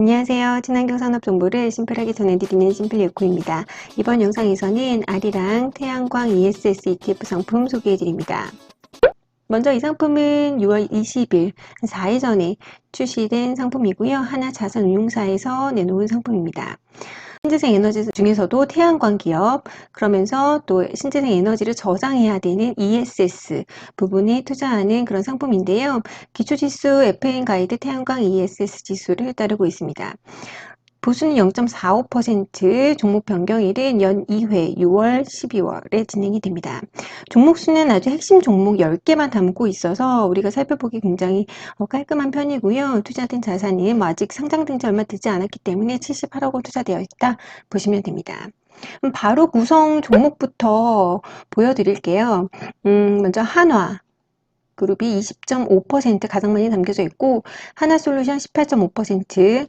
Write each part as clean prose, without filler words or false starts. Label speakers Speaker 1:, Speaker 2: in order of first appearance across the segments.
Speaker 1: 안녕하세요. 친환경 산업 정보를 심플하게 전해드리는 심플예코입니다. 이번 영상에서는 아리랑 태양광 ESS ETF 상품 소개해드립니다. 먼저 이 상품은 6월 20일, 4일 전에 출시된 상품이고요. 하나자산운용사에서 내놓은 상품입니다. 신재생 에너지 중에서도 태양광 기업, 그러면서 또 신재생 에너지를 저장해야 되는 ESS 부분에 투자하는 그런 상품인데요. 기초지수 FN 가이드 태양광 ESS 지수를 따르고 있습니다. 보수는 0.45%, 종목 변경일은 연 2회 6월, 12월에 진행이 됩니다. 종목수는 아주 핵심 종목 10개만 담고 있어서 우리가 살펴보기 굉장히 깔끔한 편이고요. 투자된 자산이 아직 상장된 지 얼마 되지 않았기 때문에 78억 원 투자되어 있다 보시면 됩니다. 그럼 바로 구성 종목부터 보여드릴게요. 먼저 한화. 그룹이 20.5% 가장 많이 담겨져 있고, 하나솔루션 18.5%,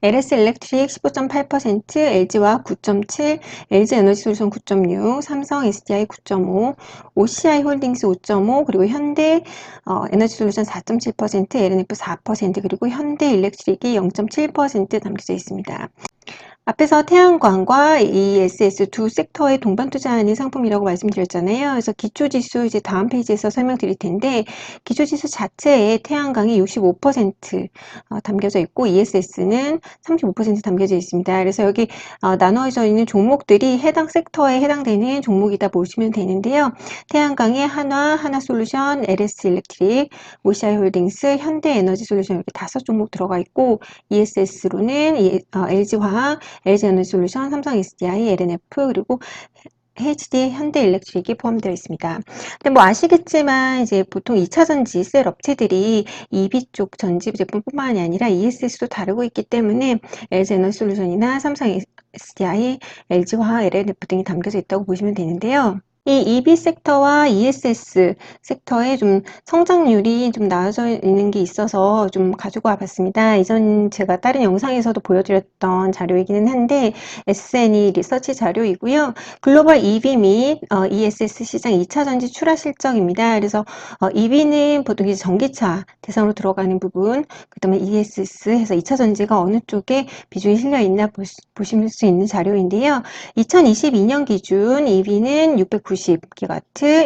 Speaker 1: LS 일렉트릭 15.8%, LG화학 9.7%, LG에너지솔루션 9.6%, 삼성 SDI 9.5%, OCI 홀딩스 5.5%, 그리고 현대 에너지솔루션 4.7%, LNF 4%, 그리고 현대 일렉트릭이 0.7% 담겨져 있습니다. 앞에서 태양광과 ESS 두 섹터에 동반 투자하는 상품이라고 말씀드렸잖아요. 그래서 기초지수 이제 다음 페이지에서 설명드릴 텐데, 기초지수 자체에 태양광이 65% 담겨져 있고 ESS는 35% 담겨져 있습니다. 그래서 여기 나누어져 있는 종목들이 해당 섹터에 해당되는 종목이다 보시면 되는데요. 태양광에 한화, 하나솔루션, LS 일렉트릭, OCI 홀딩스, 현대에너지솔루션 이렇게 5종목 들어가 있고, ESS로는 LG화학, LG에너지솔루션, 삼성 SDI, LNF, 그리고 HD 현대일렉트릭이 포함되어 있습니다. 근데 뭐 아시겠지만 이제 보통 2차전지 셀 업체들이 EV 쪽 전지 제품뿐만이 아니라 ESS도 다루고 있기 때문에 LG에너지솔루션이나 삼성 SDI, LG화학, LNF 등이 담겨져 있다고 보시면 되는데요. 이 EV 섹터와 ESS 섹터의 좀 성장률이 좀 나눠져 있는 게 있어서 좀 가지고 와봤습니다. 이전 제가 다른 영상에서도 보여드렸던 자료이기는 한데 SNE 리서치 자료이고요. 글로벌 EV 및 ESS 시장 2차 전지 출하 실적입니다. 그래서 EV는 보통 이제 전기차 대상으로 들어가는 부분, 그 다음에 ESS 해서 2차 전지가 어느 쪽에 비중이 실려 있나 보실 수 있는 자료인데요. 2022년 기준 EV는 690GW,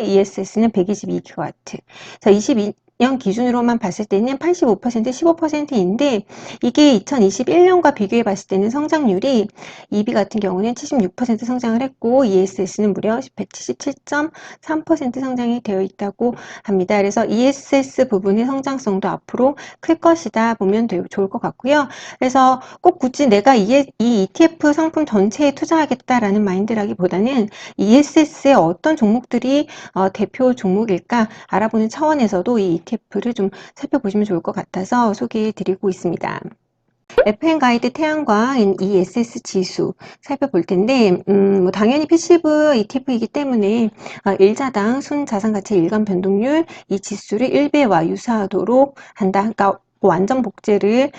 Speaker 1: ESS는 122GW. 자, 22년 기준으로만 봤을 때는 85%, 15%인데 이게 2021년과 비교해 봤을 때는 성장률이 EV 같은 경우는 76% 성장을 했고 ESS는 무려 177.3% 성장이 되어 있다고 합니다. 그래서 ESS 부분의 성장성도 앞으로 클 것이다 보면 좋을 것 같고요. 그래서 꼭 굳이 내가 이 ETF 상품 전체에 투자하겠다라는 마인드라기보다는 ESS의 어떤 종목들이 대표 종목일까 알아보는 차원에서도 이 ETF를 좀 살펴보시면 좋을 것 같아서 소개해 드리고 있습니다. FN 가이드 태양광 ESS 지수 살펴볼 텐데, 뭐 당연히 패시브 ETF이기 때문에 일자당 순자산가치 일간 변동률 이 지수를 1배와 유사하도록 한다. 그러니까 완전 복제를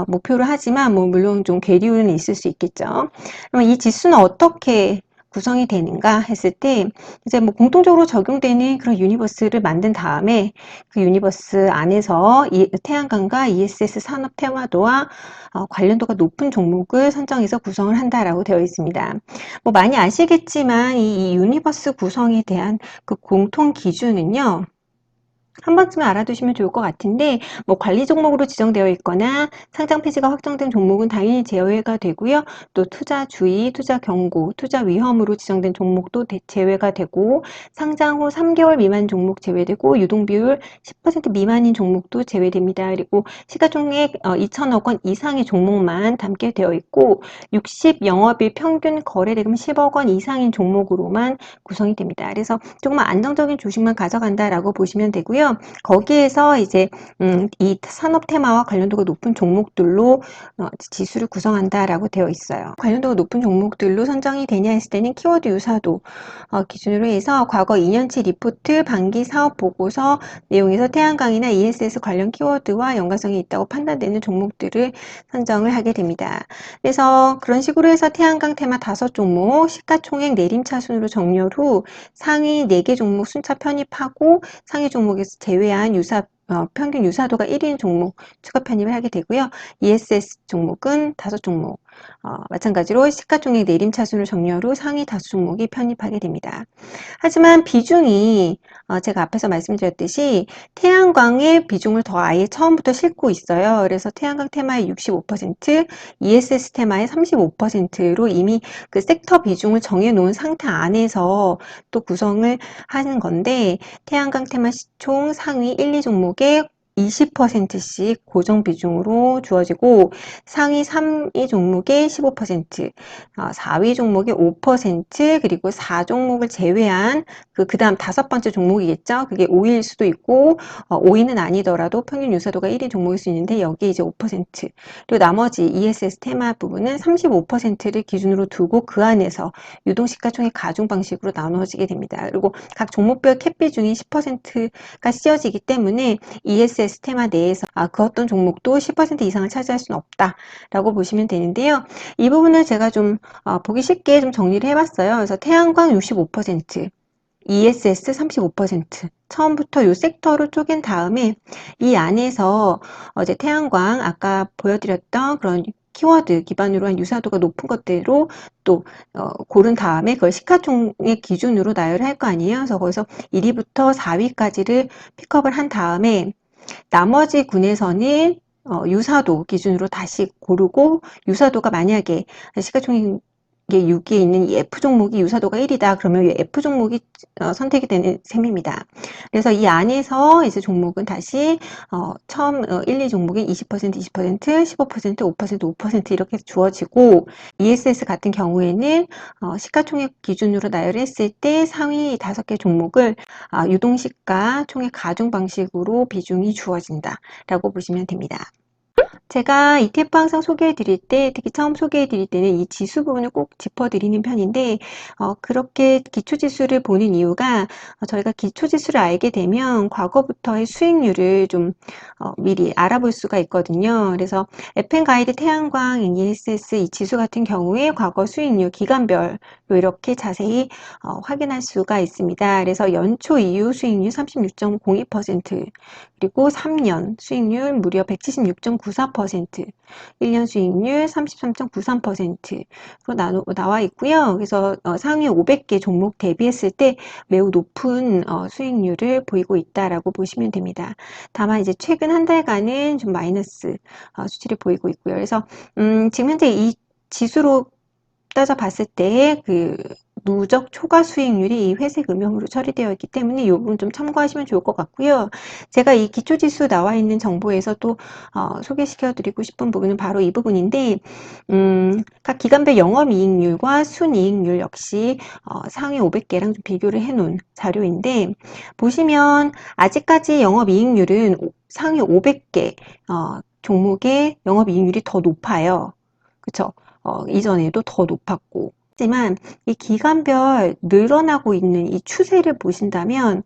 Speaker 1: 목표로 하지만 뭐 물론 좀 괴리는 있을 수 있겠죠. 그럼 이 지수는 어떻게 구성이 되는가 했을 때 이제 뭐 공통적으로 적용되는 그런 유니버스를 만든 다음에 그 유니버스 안에서 이 태양광과 ESS 산업 테마도와 관련도가 높은 종목을 선정해서 구성을 한다라고 되어 있습니다. 뭐 많이 아시겠지만 이 유니버스 구성에 대한 그 공통 기준은요. 한 번쯤은 알아두시면 좋을 것 같은데 뭐 관리 종목으로 지정되어 있거나 상장 폐지가 확정된 종목은 당연히 제외가 되고요. 또 투자 주의, 투자 경고, 투자 위험으로 지정된 종목도 제외가 되고 상장 후 3개월 미만 종목 제외되고 유동 비율 10% 미만인 종목도 제외됩니다. 그리고 시가총액 2천억 원 이상의 종목만 담게 되어 있고 60 영업일 평균 거래대금 10억 원 이상인 종목으로만 구성이 됩니다. 그래서 조금 안정적인 주식만 가져간다라고 보시면 되고요. 거기에서 이제 이 산업 테마와 관련도가 높은 종목들로 지수를 구성한다라고 되어 있어요. 관련도가 높은 종목들로 선정이 되냐 했을 때는 키워드 유사도 기준으로 해서 과거 2년치 리포트, 반기 사업 보고서 내용에서 태양광이나 ESS 관련 키워드와 연관성이 있다고 판단되는 종목들을 선정을 하게 됩니다. 그래서 그런 식으로 해서 태양광 테마 5종목 시가총액 내림차순으로 정렬 후 상위 4개 종목 순차 편입하고 상위 종목에서 제외한 유사 평균 유사도가 1인 종목 추가 편입을 하게 되고요. ESS 종목은 5종목, 마찬가지로 시가총액 내림차순을 정렬 후 상위 다수 종목이 편입하게 됩니다. 하지만 비중이 제가 앞에서 말씀드렸듯이 태양광의 비중을 더 아예 처음부터 싣고 있어요. 그래서 태양광 테마의 65%, ESS 테마의 35%로 이미 그 섹터 비중을 정해놓은 상태 안에서 또 구성을 하는 건데, 태양광 테마 시총 상위 1, 2종목에 20%씩 고정 비중으로 주어지고, 상위 3위 종목의 15%, 4위 종목의 5%, 그리고 4종목을 제외한 그 다음 5번째 종목이겠죠. 그게 5위일 수도 있고, 5위는 아니더라도 평균 유사도가 1위 종목일 수 있는데, 여기에 이제 5%, 그리고 나머지 ESS 테마 부분은 35%를 기준으로 두고 그 안에서 유동시가총액 가중 방식으로 나누어지게 됩니다. 그리고 각 종목별 캡 비중이 10%가 씌어지기 때문에 ESS 테마 내에서 그 어떤 종목도 10% 이상을 차지할 수는 없다라고 보시면 되는데요. 이 부분을 제가 좀 보기 쉽게 좀 정리를 해봤어요. 그래서 태양광 65%, ESS 35%. 처음부터 이 섹터로 쪼갠 다음에 이 안에서 이제 태양광 아까 보여드렸던 그런 키워드 기반으로 한 유사도가 높은 것대로 또 고른 다음에 그걸 시가총액 기준으로 나열을 할 거 아니에요. 그래서 거기서 1위부터 4위까지를 픽업을 한 다음에 나머지 군에서는 유사도 기준으로 다시 고르고, 유사도가 만약에 시가총액 6위에 있는 이 F 종목이 유사도가 1이다. 그러면 이 F 종목이 선택이 되는 셈입니다. 그래서 이 안에서 이제 종목은 다시 처음 1, 2종목이 20%, 20%, 15%, 5%, 5% 이렇게 주어지고, ESS 같은 경우에는 시가총액 기준으로 나열했을 때 상위 5개 종목을 유동시가 총액 가중 방식으로 비중이 주어진다라고 보시면 됩니다. 제가 ETF 항상 소개해 드릴 때, 특히 처음 소개해 드릴 때는 이 지수 부분을 꼭 짚어 드리는 편인데, 그렇게 기초지수를 보는 이유가, 저희가 기초지수를 알게 되면 과거부터의 수익률을 좀 미리 알아볼 수가 있거든요. 그래서 FM 가이드 태양광 ESS 이 지수 같은 경우에 과거 수익률 기간별로 이렇게 자세히 확인할 수가 있습니다. 그래서 연초 이후 수익률 36.02%, 그리고 3년 수익률 무려 176.94%, 1년 수익률 33.93%로 나와 있고요. 그래서 상위 500개 종목 대비했을 때 매우 높은 수익률을 보이고 있다라고 보시면 됩니다. 다만 이제 최근 한 달간은 좀 마이너스 수치를 보이고 있고요. 그래서 지금 현재 이 지수로 따져봤을 때 그 누적 초과 수익률이 이 회색 음영으로 처리되어 있기 때문에 이 부분 좀 참고하시면 좋을 것 같고요. 제가 이 기초지수 나와 있는 정보에서 또 소개시켜 드리고 싶은 부분은 바로 이 부분인데, 각 기간별 영업이익률과 순이익률 역시 상위 500개랑 좀 비교를 해놓은 자료인데, 보시면 아직까지 영업이익률은 상위 500개 종목의 영업이익률이 더 높아요. 그쵸? 이전에도 더 높았고. 하지만 이 기간별 늘어나고 있는 이 추세를 보신다면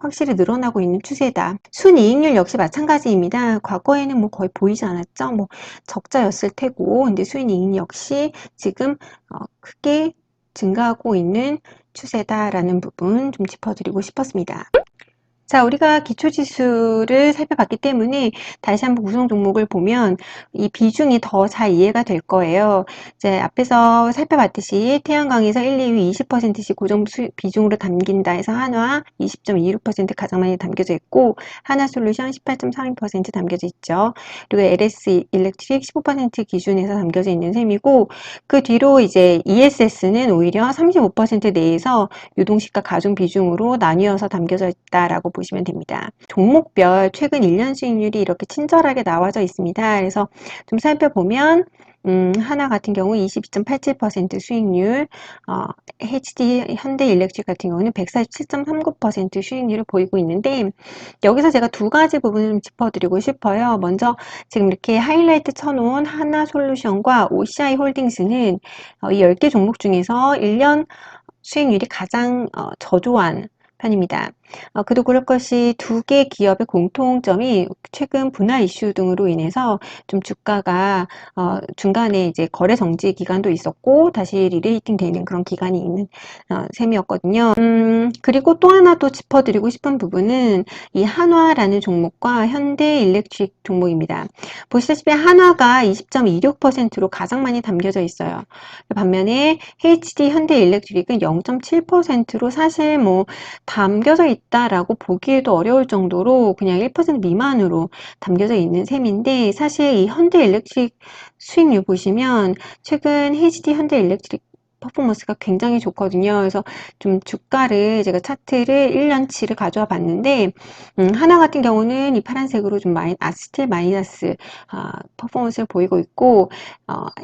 Speaker 1: 확실히 늘어나고 있는 추세다. 순이익률 역시 마찬가지입니다. 과거에는 뭐 거의 보이지 않았죠. 뭐 적자였을 테고, 근데 순이익 역시 지금 크게 증가하고 있는 추세다라는 부분 좀 짚어드리고 싶었습니다. 자, 우리가 기초지수를 살펴봤기 때문에 다시 한번 구성 종목을 보면 이 비중이 더 잘 이해가 될 거예요. 이제 앞에서 살펴봤듯이 태양광에서 1, 2위 20%씩 고정 비중으로 담긴다 해서 한화 20.26% 가장 많이 담겨져 있고, 하나솔루션 18.32% 담겨져 있죠. 그리고 LS 일렉트릭 15% 기준에서 담겨져 있는 셈이고, 그 뒤로 이제 ESS는 오히려 35% 내에서 유동시가 가중 비중으로 나뉘어서 담겨져 있다라고 보시면 됩니다. 종목별 최근 1년 수익률이 이렇게 친절하게 나와져 있습니다. 그래서 좀 살펴보면 하나 같은 경우 22.87% 수익률, HD 현대일렉트릭 같은 경우는 147.39% 수익률을 보이고 있는데, 여기서 제가 두 가지 부분을 좀 짚어드리고 싶어요. 먼저 지금 이렇게 하이라이트 쳐놓은 하나솔루션과 OCI 홀딩스는 이 10개 종목 중에서 1년 수익률이 가장 저조한 편입니다. 그도 그럴 것이 두 개 기업의 공통점이 최근 분할 이슈 등으로 인해서 좀 주가가 중간에 이제 거래 정지 기간도 있었고 다시 리레이팅 되는 그런 기간이 있는 셈이었거든요. 그리고 또 하나 또 짚어드리고 싶은 부분은 이 한화라는 종목과 현대일렉트릭 종목입니다. 보시다시피 한화가 20.26%로 가장 많이 담겨져 있어요. 반면에 HD 현대일렉트릭은 0.7%로 사실 뭐 담겨져 있다라고 보기에도 어려울 정도로 그냥 1% 미만으로 담겨져 있는 셈인데, 사실 이 현대일렉트릭 수익률 보시면 최근 HD 현대일렉트릭 퍼포먼스가 굉장히 좋거든요. 그래서 좀 주가를 제가 차트를 1년치를 가져와 봤는데, 하나 같은 경우는 이 파란색으로 좀 스틸 마이너스 퍼포먼스를 보이고 있고,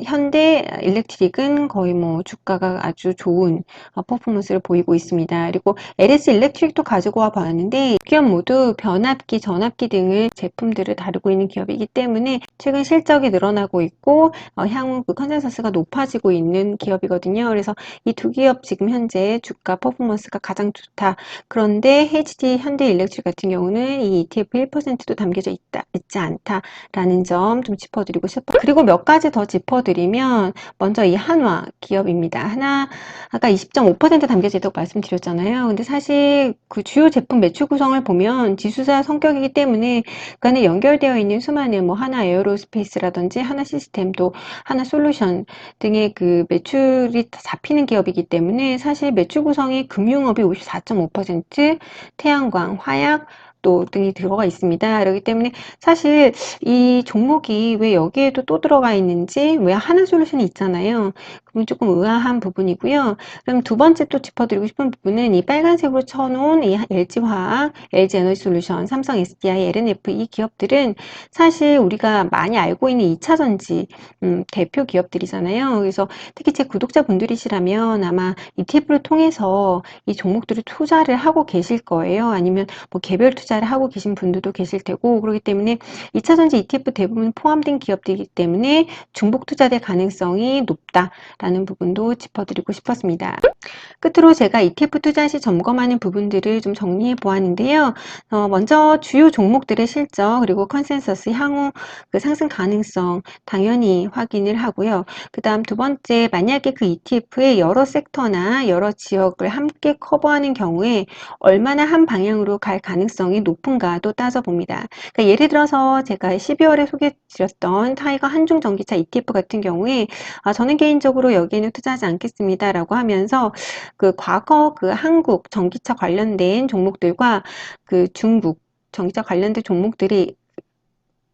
Speaker 1: 현대 일렉트릭은 거의 뭐 주가가 아주 좋은 퍼포먼스를 보이고 있습니다. 그리고 LS 일렉트릭도 가지고 와 봤는데, 기업 모두 변압기, 전압기 등을 제품들을 다루고 있는 기업이기 때문에 최근 실적이 늘어나고 있고 향후 그 컨센서스가 높아지고 있는 기업이거든요. 그래서 이 두 기업 지금 현재 주가 퍼포먼스가 가장 좋다. 그런데 HD 현대일렉트릭 같은 경우는 이 ETF 1%도 담겨져 있지 않다라는 점 좀 짚어드리고 싶어요. 그리고 몇 가지 더 짚어드리면, 먼저 이 한화 기업입니다. 아까 20.5% 담겨져 있다고 말씀드렸잖아요. 근데 사실 그 주요 제품 매출 구성을 보면 지수사 성격이기 때문에 그 안에 연결되어 있는 수많은 뭐 하나 에어로스페이스라든지 하나 시스템도 하나 솔루션 등의 그 매출이 다 잡히는 기업이기 때문에 사실 매출 구성이 금융업이 54.5%, 태양광, 화약 또 등이 들어가 있습니다. 그렇기 때문에 사실 이 종목이 왜 여기에도 또 들어가 있는지, 왜 하나 솔루션이 있잖아요. 그건 조금 의아한 부분이고요. 그럼 두 번째 또 짚어드리고 싶은 부분은 이 빨간색으로 쳐놓은 이 LG화학, LG에너지솔루션, 삼성 SDI, LNF 이 기업들은 사실 우리가 많이 알고 있는 2차전지 대표 기업들이잖아요. 그래서 특히 제 구독자분들이시라면 아마 ETF를 통해서 이 종목들을 투자를 하고 계실 거예요. 아니면 뭐 개별 투자를 하고 계신 분들도 계실 테고, 그렇기 때문에 2차전지 ETF 대부분 포함된 기업들이기 때문에 중복 투자될 가능성이 높다라는 부분도 짚어드리고 싶었습니다. 끝으로 제가 ETF 투자 시 점검하는 부분들을 좀 정리해 보았는데요. 먼저 주요 종목들의 실적, 그리고 컨센서스 향후 그 상승 가능성 당연히 확인을 하고요. 그 다음 두 번째, 만약에 그 ETF의 여러 섹터나 여러 지역을 함께 커버하는 경우에 얼마나 한 방향으로 갈 가능성이 높은가도 따져봅니다. 그러니까 예를 들어서 제가 12월에 소개해드렸던 타이거 한중 전기차 ETF 같은 경우에 저는 개인적으로 여기에는 투자하지 않겠습니다 라고 하면서 그 과거 그 한국 전기차 관련된 종목들과 그 중국 전기차 관련된 종목들이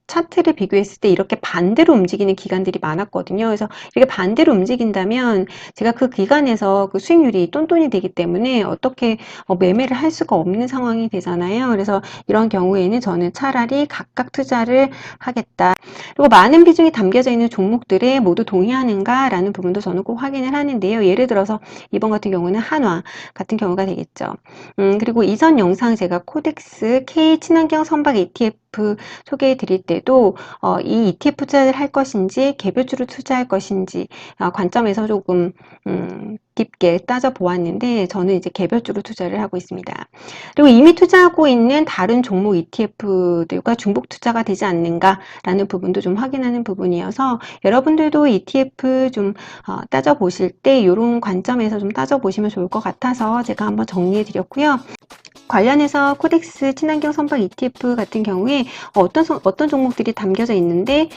Speaker 1: 차트를 비교했을 때 이렇게 반대로 움직이는 기간들이 많았거든요. 그래서 이렇게 반대로 움직인다면 제가 그 기간에서 그 수익률이 똔똔이 되기 때문에 어떻게 매매를 할 수가 없는 상황이 되잖아요. 그래서 이런 경우에는 저는 차라리 각각 투자를 하겠다. 그리고 많은 비중이 담겨져 있는 종목들에 모두 동의하는가라는 부분도 저는 꼭 확인을 하는데요. 예를 들어서 이번 같은 경우는 한화 같은 경우가 되겠죠. 그리고 이전 영상 제가 코덱스 K 친환경 선박 ETF 소개해 드릴 때도 이 ETF 투자를 할 것인지 개별주로 투자할 것인지 관점에서 조금 깊게 따져보았는데, 저는 이제 개별주로 투자를 하고 있습니다. 그리고 이미 투자하고 있는 다른 종목 ETF들과 중복 투자가 되지 않는가라는 부분도 좀 확인하는 부분이어서 여러분들도 ETF 좀 따져보실 때 이런 관점에서 좀 따져보시면 좋을 것 같아서 제가 한번 정리해 드렸고요. 관련해서 코덱스 친환경 선박 ETF 같은 경우에 어떤 종목들이 담겨져 있는데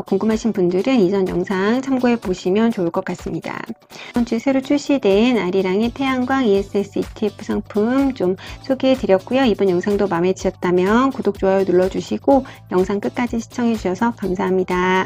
Speaker 1: 궁금하신 분들은 이전 영상 참고해 보시면 좋을 것 같습니다. 이번 주 새로 출시된 아리랑의 태양광 ESS ETF 상품 좀 소개해 드렸고요. 이번 영상도 마음에 드셨다면 구독, 좋아요 눌러주시고 영상 끝까지 시청해 주셔서 감사합니다.